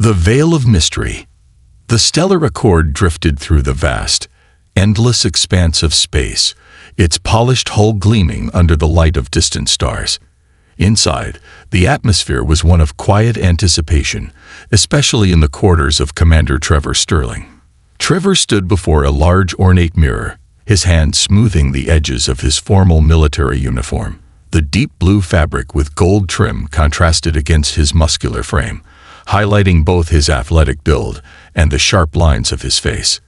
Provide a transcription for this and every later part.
The Veil of Mystery. The stellar accord drifted through the vast, endless expanse of space, its polished hull gleaming under the light of distant stars. Inside, the atmosphere was one of quiet anticipation, especially in the quarters of Commander Trevor Sterling. Trevor stood before a large ornate mirror, his hand smoothing the edges of his formal military uniform. The deep blue fabric with gold trim contrasted against his muscular frame, highlighting both his athletic build and the sharp lines of his face.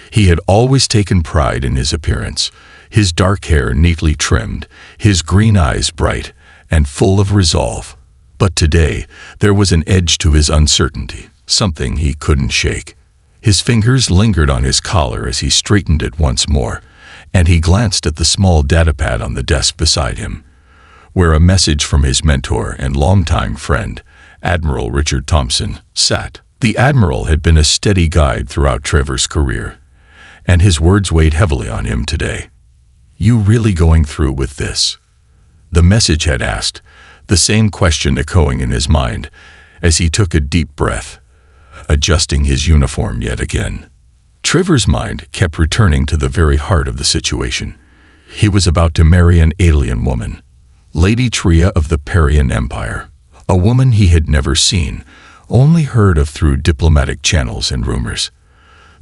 He had always taken pride in his appearance, his dark hair neatly trimmed, his green eyes bright and full of resolve. But today, there was an edge to his uncertainty, something he couldn't shake. His fingers lingered on his collar as he straightened it once more, and he glanced at the small datapad on the desk beside him, where a message from his mentor and longtime friend, Admiral Richard Thompson, sat. The Admiral had been a steady guide throughout Trevor's career, and his words weighed heavily on him today. "You really going through with this?" The message had asked, the same question echoing in his mind as he took a deep breath, adjusting his uniform yet again. Trevor's mind kept returning to the very heart of the situation. He was about to marry an alien woman, Lady Tria of the Parian Empire, a woman he had never seen, only heard of through diplomatic channels and rumors.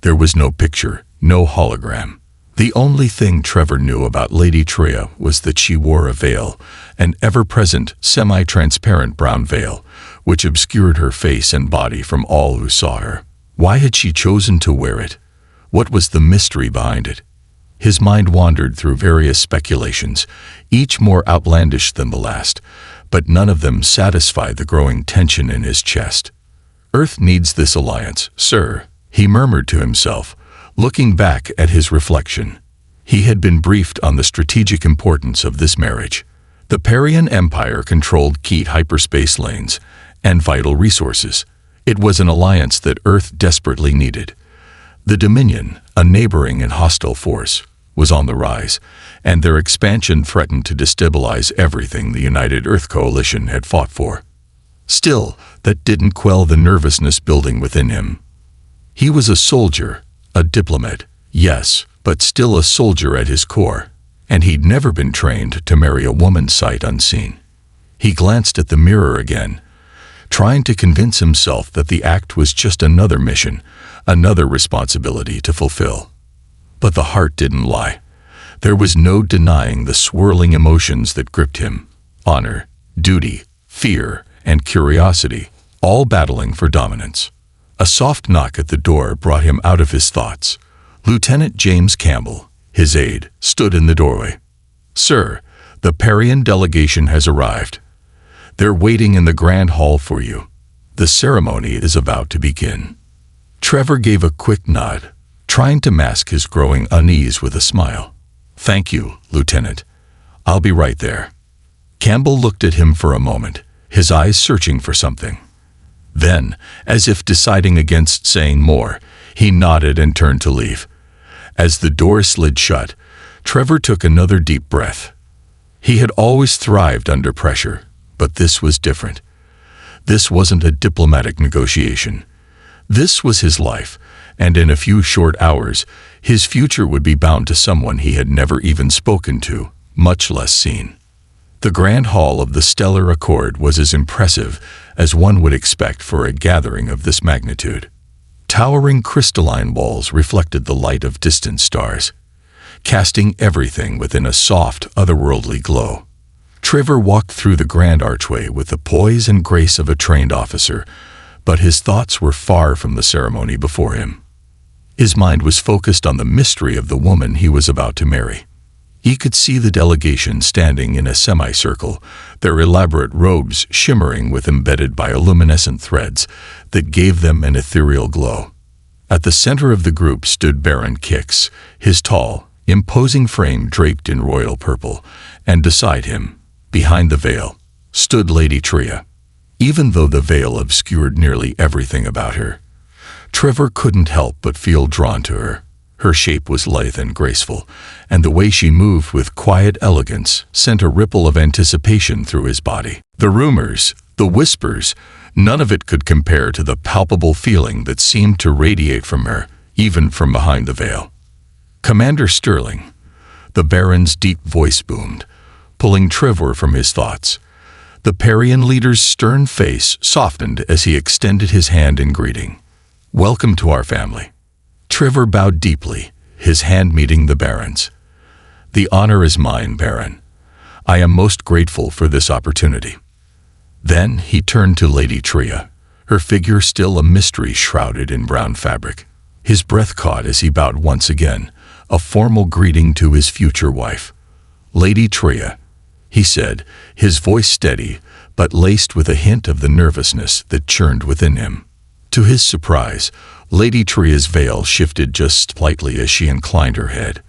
There was no picture, no hologram. The only thing Trevor knew about Lady Tria was that she wore a veil, an ever-present, semi-transparent brown veil, which obscured her face and body from all who saw her. Why had she chosen to wear it? What was the mystery behind it? His mind wandered through various speculations, each more outlandish than the last, but none of them satisfied the growing tension in his chest. "Earth needs this alliance, sir," he murmured to himself, looking back at his reflection. He had been briefed on the strategic importance of this marriage. The Parian Empire controlled key hyperspace lanes and vital resources. It was an alliance that Earth desperately needed. The Dominion, a neighboring and hostile force, was on the rise, and their expansion threatened to destabilize everything the United Earth Coalition had fought for. Still, that didn't quell the nervousness building within him. He was a soldier, a diplomat, yes, but still a soldier at his core, and he'd never been trained to marry a woman sight unseen. He glanced at the mirror again, trying to convince himself that the act was just another mission, another responsibility to fulfill. But the heart didn't lie. There was no denying the swirling emotions that gripped him: honor, duty, fear, and curiosity, all battling for dominance. A soft knock at the door brought him out of his thoughts. Lieutenant James Campbell, his aide, stood in the doorway. "Sir, the Parian delegation has arrived. They're waiting in the Grand Hall for you. The ceremony is about to begin." Trevor gave a quick nod, trying to mask his growing unease with a smile. "Thank you, Lieutenant. I'll be right there." Campbell looked at him for a moment, his eyes searching for something. Then, as if deciding against saying more, he nodded and turned to leave. As the door slid shut, Trevor took another deep breath. He had always thrived under pressure, but this was different. This wasn't a diplomatic negotiation. This was his life, and in a few short hours, his future would be bound to someone he had never even spoken to, much less seen. The Grand Hall of the Stellar Accord was as impressive as one would expect for a gathering of this magnitude. Towering crystalline walls reflected the light of distant stars, casting everything within a soft, otherworldly glow. Trevor walked through the grand archway with the poise and grace of a trained officer, but his thoughts were far from the ceremony before him. His mind was focused on the mystery of the woman he was about to marry. He could see the delegation standing in a semicircle, their elaborate robes shimmering with embedded bioluminescent threads that gave them an ethereal glow. At the center of the group stood Baron Kix, his tall, imposing frame draped in royal purple, and beside him, behind the veil, stood Lady Tria. Even though the veil obscured nearly everything about her, Trevor couldn't help but feel drawn to her. Her shape was lithe and graceful, and the way she moved with quiet elegance sent a ripple of anticipation through his body. The rumors, the whispers, None of it could compare to the palpable feeling that seemed to radiate from her, even from behind the veil. "Commander Sterling," the Baron's deep voice boomed, pulling Trevor from his thoughts. The Parian leader's stern face softened as he extended his hand in greeting. "Welcome to our family." Trevor bowed deeply, his hand meeting the Baron's. "The honor is mine, Baron. I am most grateful for this opportunity." Then he turned to Lady Tria, her figure still a mystery shrouded in brown fabric. His breath caught as he bowed once again, a formal greeting to his future wife. "Lady Tria," he said, his voice steady, but laced with a hint of the nervousness that churned within him. To his surprise, Lady Tria's veil shifted just slightly as she inclined her head.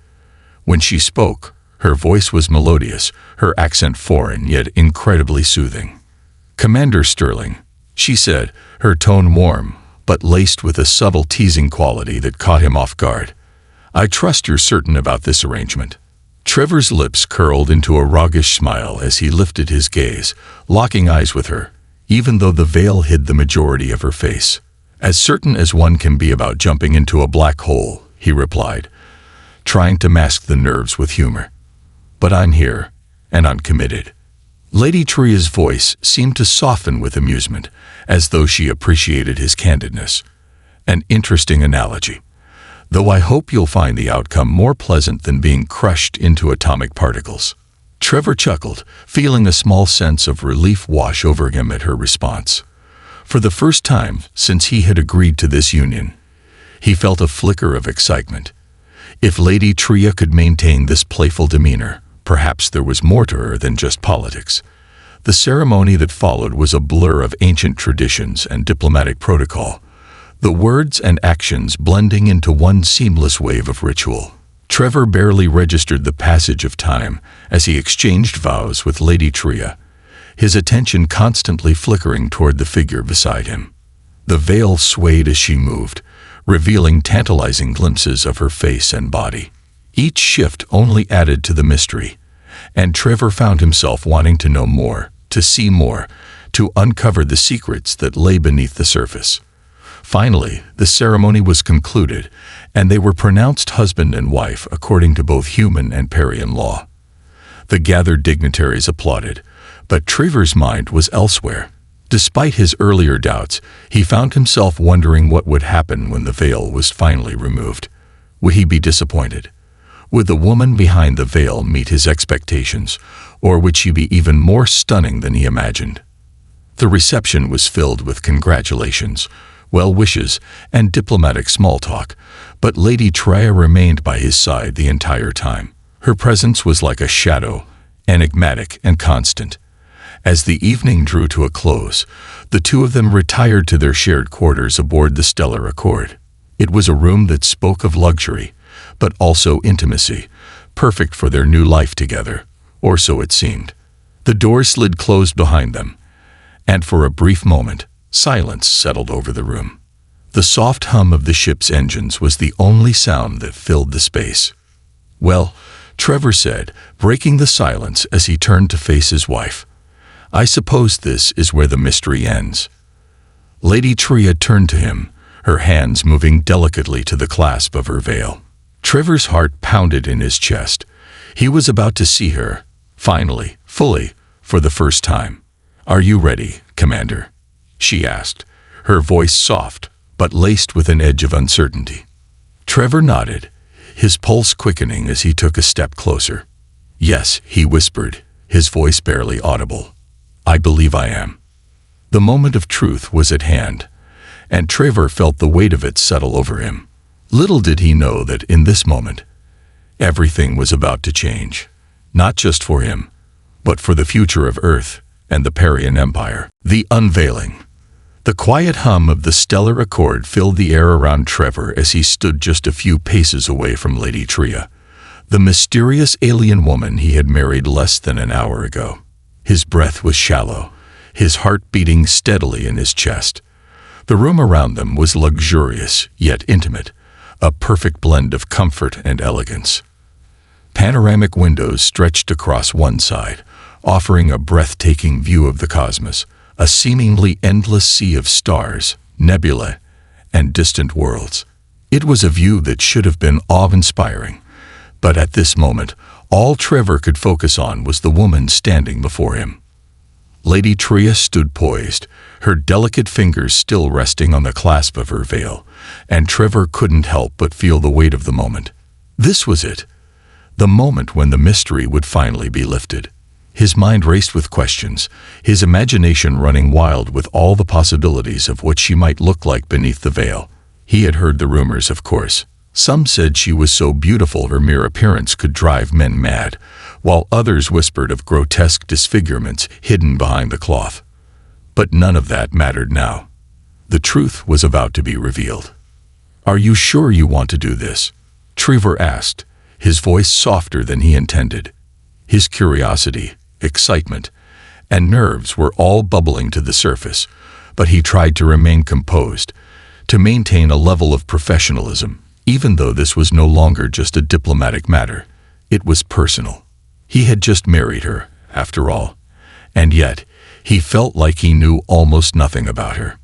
When she spoke, her voice was melodious, her accent foreign yet incredibly soothing. "Commander Sterling," she said, her tone warm, but laced with a subtle teasing quality that caught him off guard. "I trust you're certain about this arrangement." Trevor's lips curled into a roguish smile as he lifted his gaze, locking eyes with her, even though the veil hid the majority of her face. "As certain as one can be about jumping into a black hole," he replied, trying to mask the nerves with humor. "But I'm here, and I'm committed." Lady Tria's voice seemed to soften with amusement, as though she appreciated his candidness. "An interesting analogy. Though I hope you'll find the outcome more pleasant than being crushed into atomic particles." Trevor chuckled, feeling a small sense of relief wash over him at her response. For the first time since he had agreed to this union, he felt a flicker of excitement. If Lady Tria could maintain this playful demeanor, perhaps there was more to her than just politics. The ceremony that followed was a blur of ancient traditions and diplomatic protocol, the words and actions blending into one seamless wave of ritual. Trevor barely registered the passage of time as he exchanged vows with Lady Tria, his attention constantly flickering toward the figure beside him. The veil swayed as she moved, revealing tantalizing glimpses of her face and body. Each shift only added to the mystery, and Trevor found himself wanting to know more, to see more, to uncover the secrets that lay beneath the surface. Finally, the ceremony was concluded, and they were pronounced husband and wife according to both human and Parian law. The gathered dignitaries applauded, but Trevor's mind was elsewhere. Despite his earlier doubts, he found himself wondering what would happen when the veil was finally removed. Would he be disappointed? Would the woman behind the veil meet his expectations, or would she be even more stunning than he imagined? The reception was filled with congratulations, well wishes, and diplomatic small talk, but Lady Tria remained by his side the entire time. Her presence was like a shadow, enigmatic and constant. As the evening drew to a close, the two of them retired to their shared quarters aboard the Stellar Accord. It was a room that spoke of luxury, but also intimacy, perfect for their new life together, or so it seemed. The door slid closed behind them, and for a brief moment, silence settled over the room. The soft hum of the ship's engines was the only sound that filled the space. "Well," Trevor said, breaking the silence as he turned to face his wife, "I suppose this is where the mystery ends." Lady Tria turned to him, her hands moving delicately to the clasp of her veil. Trevor's heart pounded in his chest. He was about to see her, finally, fully, for the first time. "Are you ready, Commander?" she asked, her voice soft, but laced with an edge of uncertainty. Trevor nodded, his pulse quickening as he took a step closer. "Yes," he whispered, his voice barely audible. "I believe I am." The moment of truth was at hand, and Trevor felt the weight of it settle over him. Little did he know that in this moment, everything was about to change, not just for him, but for the future of Earth and the Parian Empire. The unveiling. The quiet hum of the Stellar Accord filled the air around Trevor as he stood just a few paces away from Lady Tria, the mysterious alien woman he had married less than an hour ago. His breath was shallow, his heart beating steadily in his chest. The room around them was luxurious, yet intimate, a perfect blend of comfort and elegance. Panoramic windows stretched across one side, offering a breathtaking view of the cosmos, a seemingly endless sea of stars, nebulae, and distant worlds. It was a view that should have been awe-inspiring, but at this moment, all Trevor could focus on was the woman standing before him. Lady Tria stood poised, her delicate fingers still resting on the clasp of her veil, and Trevor couldn't help but feel the weight of the moment. This was it, the moment when the mystery would finally be lifted. His mind raced with questions, his imagination running wild with all the possibilities of what she might look like beneath the veil. He had heard the rumors, of course. Some said she was so beautiful her mere appearance could drive men mad, while others whispered of grotesque disfigurements hidden behind the cloth. But none of that mattered now. The truth was about to be revealed. "Are you sure you want to do this?" Trevor asked, his voice softer than he intended. His curiosity, excitement, and nerves were all bubbling to the surface, but he tried to remain composed, to maintain a level of professionalism, even though this was no longer just a diplomatic matter. It was personal. He had just married her, after all, and yet he felt like he knew almost nothing about her.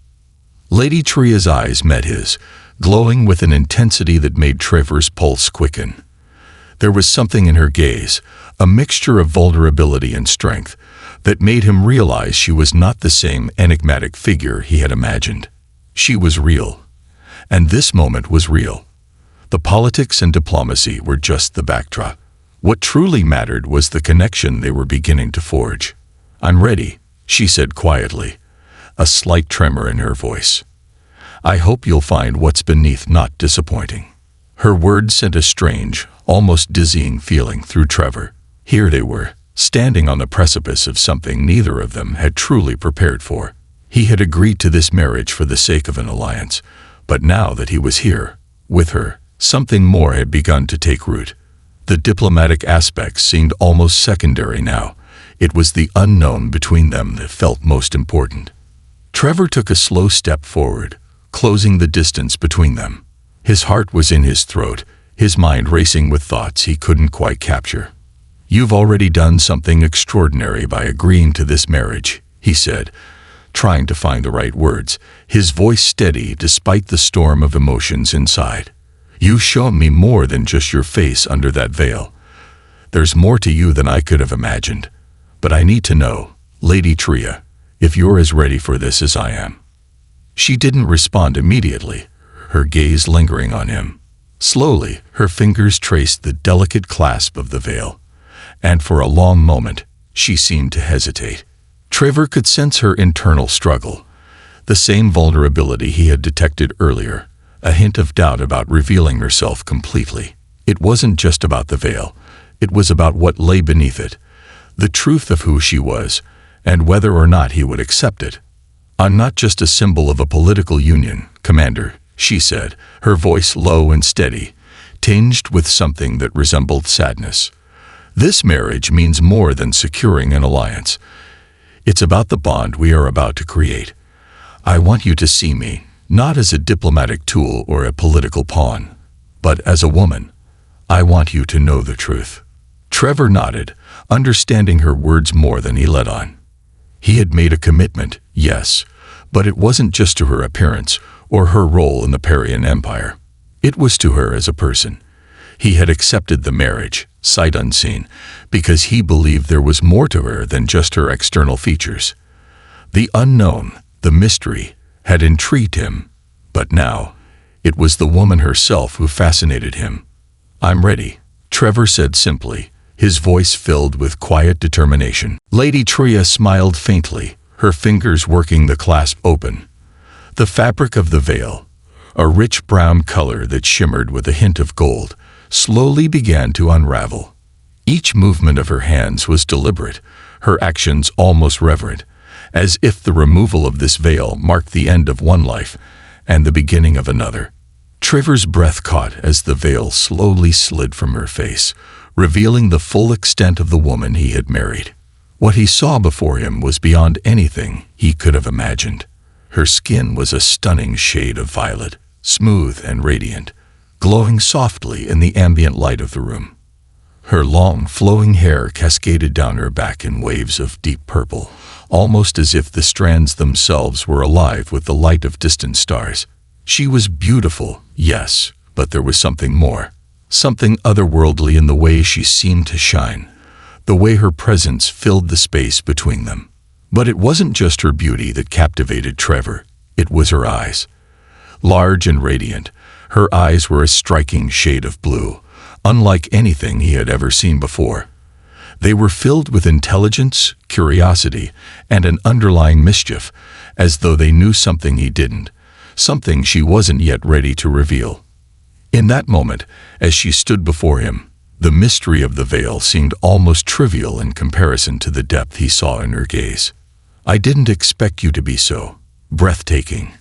Lady Tria's eyes met his, glowing with an intensity that made Trevor's pulse quicken. There was something in her gaze, a mixture of vulnerability and strength, that made him realize she was not the same enigmatic figure he had imagined. She was real, and this moment was real. The politics and diplomacy were just the backdrop. What truly mattered was the connection they were beginning to forge. "I'm ready," she said quietly, a slight tremor in her voice. "I hope you'll find what's beneath not disappointing." Her words sent a strange, almost dizzying feeling through Trevor. Here they were, standing on the precipice of something neither of them had truly prepared for. He had agreed to this marriage for the sake of an alliance, but now that he was here, with her, something more had begun to take root. The diplomatic aspects seemed almost secondary now. It was the unknown between them that felt most important. Trevor took a slow step forward, closing the distance between them. His heart was in his throat, his mind racing with thoughts he couldn't quite capture. "You've already done something extraordinary by agreeing to this marriage," he said, trying to find the right words, his voice steady despite the storm of emotions inside. "You've shown me more than just your face under that veil. There's more to you than I could have imagined. But I need to know, Lady Tria, if you're as ready for this as I am." She didn't respond immediately, her gaze lingering on him. Slowly, her fingers traced the delicate clasp of the veil, and for a long moment, she seemed to hesitate. Trevor could sense her internal struggle, the same vulnerability he had detected earlier, a hint of doubt about revealing herself completely. It wasn't just about the veil, it was about what lay beneath it, the truth of who she was, and whether or not he would accept it. "I'm not just a symbol of a political union, Commander," she said, her voice low and steady, tinged with something that resembled sadness. "This marriage means more than securing an alliance. It's about the bond we are about to create. I want you to see me, not as a diplomatic tool or a political pawn, but as a woman. I want you to know the truth." Trevor nodded, understanding her words more than he let on. He had made a commitment, yes, but it wasn't just to her appearance or her role in the Parian Empire. It was to her as a person. He had accepted the marriage, sight unseen, because he believed there was more to her than just her external features. The unknown, the mystery, had intrigued him, but now, it was the woman herself who fascinated him. "I'm ready," Trevor said simply, his voice filled with quiet determination. Lady Tria smiled faintly, her fingers working the clasp open. The fabric of the veil, a rich brown color that shimmered with a hint of gold, slowly began to unravel. Each movement of her hands was deliberate, her actions almost reverent, as if the removal of this veil marked the end of one life and the beginning of another. Trevor's breath caught as the veil slowly slid from her face, revealing the full extent of the woman he had married. What he saw before him was beyond anything he could have imagined. Her skin was a stunning shade of violet, smooth and radiant, glowing softly in the ambient light of the room. Her long, flowing hair cascaded down her back in waves of deep purple, almost as if the strands themselves were alive with the light of distant stars. She was beautiful, yes, but there was something more. Something otherworldly in the way she seemed to shine, the way her presence filled the space between them. But it wasn't just her beauty that captivated Trevor, it was her eyes. Large and radiant, her eyes were a striking shade of blue, unlike anything he had ever seen before. They were filled with intelligence, curiosity, and an underlying mischief, as though they knew something he didn't, something she wasn't yet ready to reveal. In that moment, as she stood before him, the mystery of the veil seemed almost trivial in comparison to the depth he saw in her gaze. "I didn't expect you to be so breathtaking,"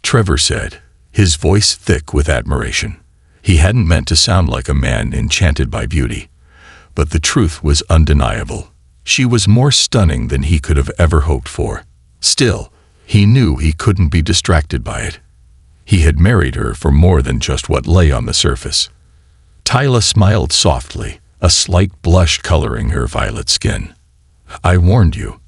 Trevor said, his voice thick with admiration. He hadn't meant to sound like a man enchanted by beauty, but the truth was undeniable. She was more stunning than he could have ever hoped for. Still, he knew he couldn't be distracted by it. He had married her for more than just what lay on the surface. Tria smiled softly, a slight blush coloring her violet skin. "I warned you.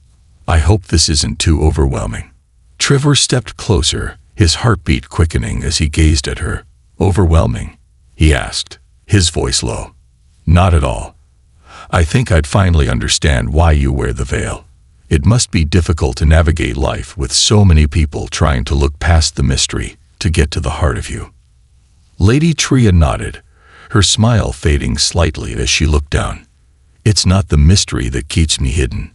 I hope this isn't too overwhelming." Trevor stepped closer, his heartbeat quickening as he gazed at her. "Overwhelming?" he asked, his voice low. "Not at all. I think I'd finally understand why you wear the veil. It must be difficult to navigate life with so many people trying to look past the mystery to get to the heart of you." Lady Tria nodded, her smile fading slightly as she looked down. "It's not the mystery that keeps me hidden.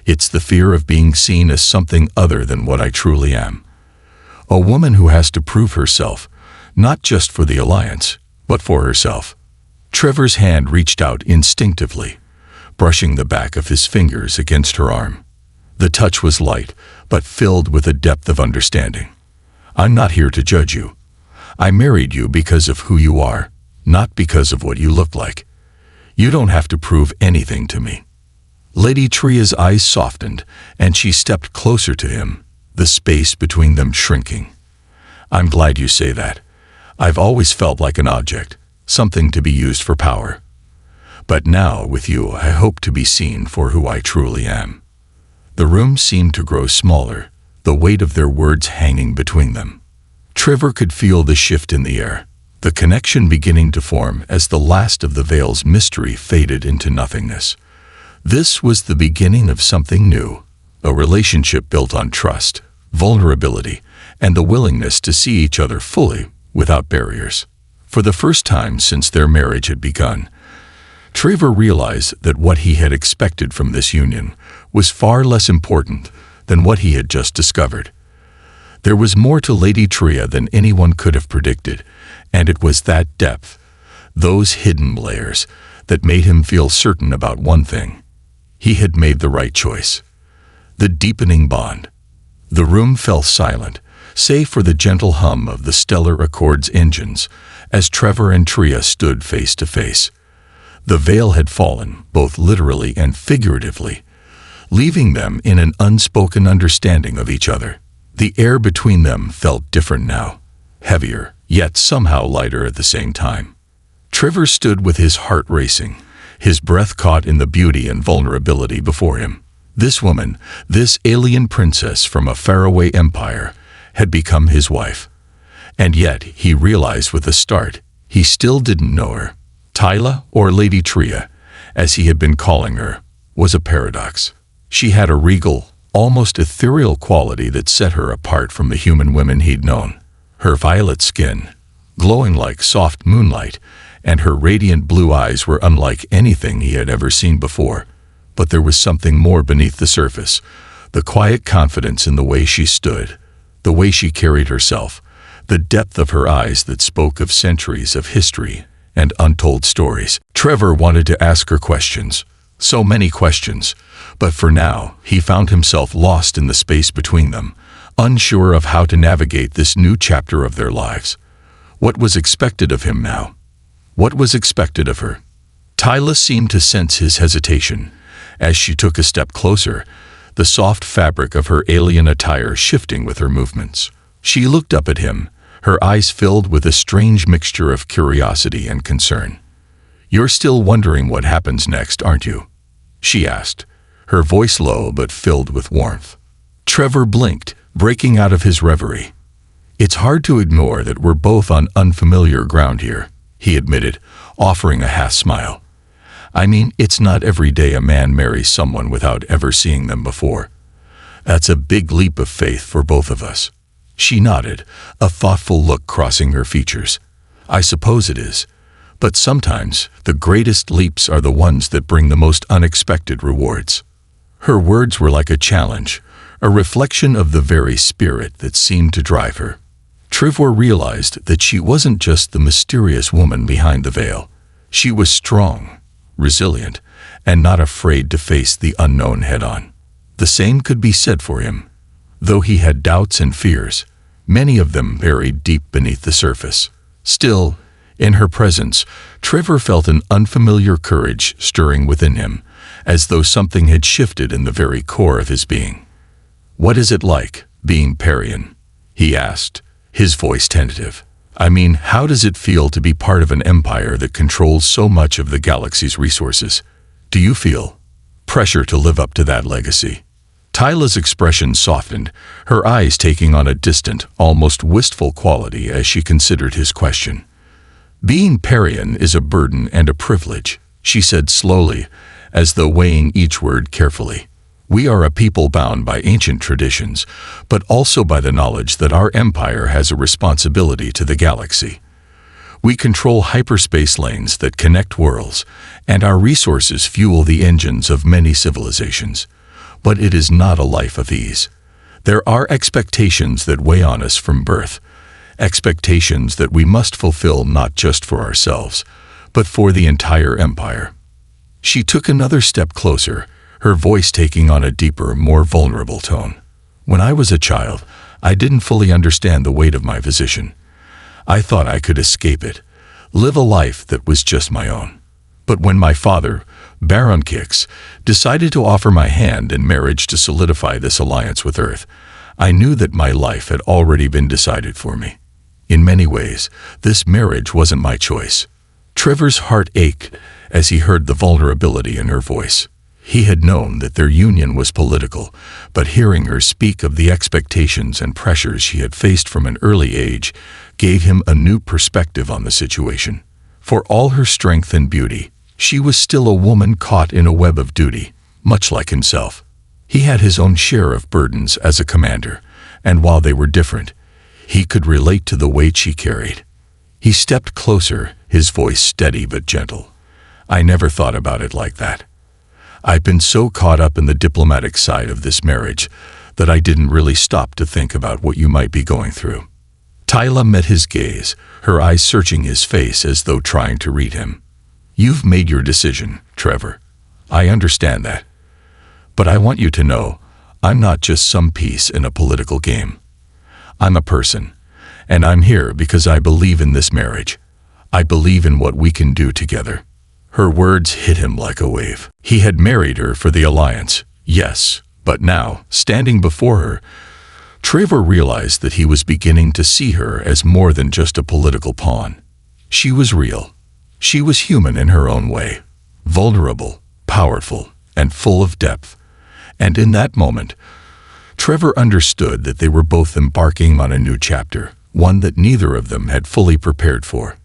It's the fear of being seen as something other than what I truly am. A woman who has to prove herself, not just for the alliance, but for herself." Trevor's hand reached out instinctively, brushing the back of his fingers against her arm. The touch was light, but filled with a depth of understanding. "I'm not here to judge you. I married you because of who you are, not because of what you look like. You don't have to prove anything to me." Lady Tria's eyes softened, and she stepped closer to him, the space between them shrinking. "I'm glad you say that. I've always felt like an object, something to be used for power. But now, with you, I hope to be seen for who I truly am." The room seemed to grow smaller, the weight of their words hanging between them. Trevor could feel the shift in the air, the connection beginning to form as the last of the veil's mystery faded into nothingness. This was the beginning of something new, a relationship built on trust, vulnerability, and the willingness to see each other fully without barriers. For the first time since their marriage had begun, Trevor realized that what he had expected from this union was far less important than what he had just discovered. There was more to Lady Tria than anyone could have predicted, and it was that depth, those hidden layers, that made him feel certain about one thing. He had made the right choice. The deepening bond. The room fell silent, save for the gentle hum of the Stellar Accord's engines, as Trevor and Tria stood face to face. The veil had fallen, both literally and figuratively, leaving them in an unspoken understanding of each other. The air between them felt different now, heavier, yet somehow lighter at the same time. Trevor stood with his heart racing, his breath caught in the beauty and vulnerability before him. This woman, this alien princess from a faraway empire, had become his wife. And yet, he realized with a start, he still didn't know her. Tria, or Lady Tria, as he had been calling her, was a paradox. She had a regal, almost ethereal quality that set her apart from the human women he'd known. Her violet skin, glowing like soft moonlight, and her radiant blue eyes were unlike anything he had ever seen before. But there was something more beneath the surface, the quiet confidence in the way she stood, the way she carried herself, the depth of her eyes that spoke of centuries of history and untold stories. Trevor wanted to ask her questions, so many questions, but for now, he found himself lost in the space between them, unsure of how to navigate this new chapter of their lives. What was expected of him now? What was expected of her? Tria seemed to sense his hesitation. As she took a step closer, the soft fabric of her alien attire shifting with her movements. She looked up at him, her eyes filled with a strange mixture of curiosity and concern. "You're still wondering what happens next, aren't you?" she asked, her voice low but filled with warmth. Trevor blinked, breaking out of his reverie. "It's hard to ignore that we're both on unfamiliar ground here," he admitted, offering a half-smile. "I mean, it's not every day a man marries someone without ever seeing them before. That's a big leap of faith for both of us." She nodded, a thoughtful look crossing her features. "I suppose it is. But sometimes the greatest leaps are the ones that bring the most unexpected rewards." Her words were like a challenge, a reflection of the very spirit that seemed to drive her. Trevor realized that she wasn't just the mysterious woman behind the veil. She was strong, resilient, and not afraid to face the unknown head-on. The same could be said for him. Though he had doubts and fears, many of them buried deep beneath the surface. Still, in her presence, Trevor felt an unfamiliar courage stirring within him, as though something had shifted in the very core of his being. "What is it like, being Parian?" he asked, his voice tentative. "I mean, how does it feel to be part of an empire that controls so much of the galaxy's resources? Do you feel pressure to live up to that legacy?" Tyla's expression softened, her eyes taking on a distant, almost wistful quality as she considered his question. "Being Parian is a burden and a privilege," she said slowly, as though weighing each word carefully. "We are a people bound by ancient traditions, but also by the knowledge that our empire has a responsibility to the galaxy. We control hyperspace lanes that connect worlds, and our resources fuel the engines of many civilizations. But it is not a life of ease. There are expectations that weigh on us from birth, expectations that we must fulfill not just for ourselves, but for the entire empire." She took another step closer, her voice taking on a deeper, more vulnerable tone. "When I was a child, I didn't fully understand the weight of my position. I thought I could escape it, live a life that was just my own. But when my father, Baron Kix, decided to offer my hand in marriage to solidify this alliance with Earth, I knew that my life had already been decided for me. In many ways, this marriage wasn't my choice." Trevor's heart ached as he heard the vulnerability in her voice. He had known that their union was political, but hearing her speak of the expectations and pressures she had faced from an early age gave him a new perspective on the situation. For all her strength and beauty, she was still a woman caught in a web of duty, much like himself. He had his own share of burdens as a commander, and while they were different, he could relate to the weight she carried. He stepped closer, his voice steady but gentle. "I never thought about it like that. I've been so caught up in the diplomatic side of this marriage that I didn't really stop to think about what you might be going through." Tyla met his gaze, her eyes searching his face as though trying to read him. "You've made your decision, Trevor. I understand that. But I want you to know, I'm not just some piece in a political game. I'm a person, and I'm here because I believe in this marriage. I believe in what we can do together." Her words hit him like a wave. He had married her for the alliance, yes, but now, standing before her, Trevor realized that he was beginning to see her as more than just a political pawn. She was real. She was human in her own way, vulnerable, powerful, and full of depth. And in that moment, Trevor understood that they were both embarking on a new chapter, one that neither of them had fully prepared for.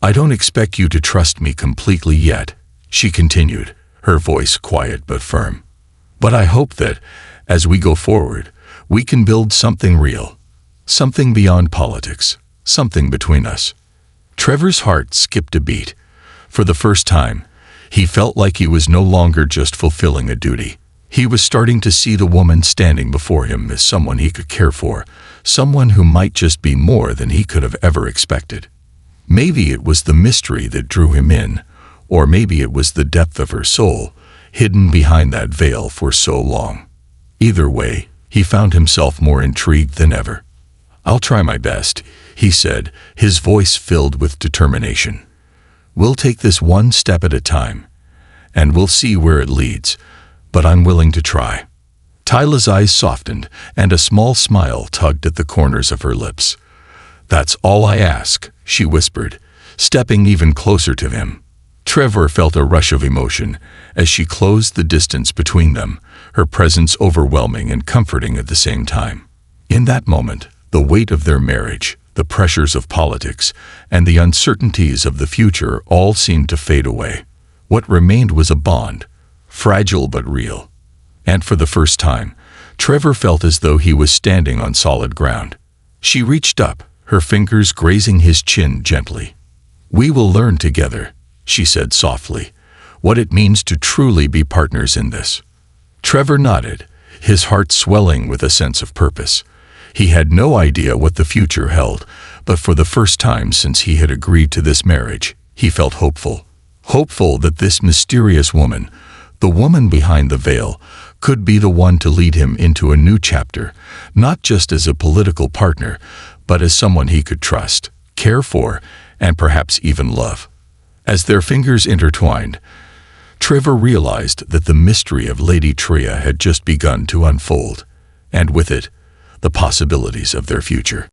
"I don't expect you to trust me completely yet," she continued, her voice quiet but firm. "But I hope that, as we go forward, we can build something real, something beyond politics, something between us." Trevor's heart skipped a beat. For the first time, he felt like he was no longer just fulfilling a duty. He was starting to see the woman standing before him as someone he could care for, someone who might just be more than he could have ever expected. Maybe it was the mystery that drew him in, or maybe it was the depth of her soul, hidden behind that veil for so long. Either way, he found himself more intrigued than ever. "I'll try my best," he said, his voice filled with determination. "We'll take this one step at a time, and we'll see where it leads, but I'm willing to try." Tyla's eyes softened, and a small smile tugged at the corners of her lips. "That's all I ask," she whispered, stepping even closer to him. Trevor felt a rush of emotion as she closed the distance between them, her presence overwhelming and comforting at the same time. In that moment, the weight of their marriage, the pressures of politics, and the uncertainties of the future all seemed to fade away. What remained was a bond, fragile but real. And for the first time, Trevor felt as though he was standing on solid ground. She reached up, her fingers grazing his chin gently. "We will learn together," she said softly, "what it means to truly be partners in this." Trevor nodded, his heart swelling with a sense of purpose. He had no idea what the future held, but for the first time since he had agreed to this marriage, he felt hopeful. Hopeful that this mysterious woman, the woman behind the veil, could be the one to lead him into a new chapter, not just as a political partner, but as someone he could trust, care for, and perhaps even love. As their fingers intertwined, Trevor realized that the mystery of Lady Tria had just begun to unfold, and with it, the possibilities of their future.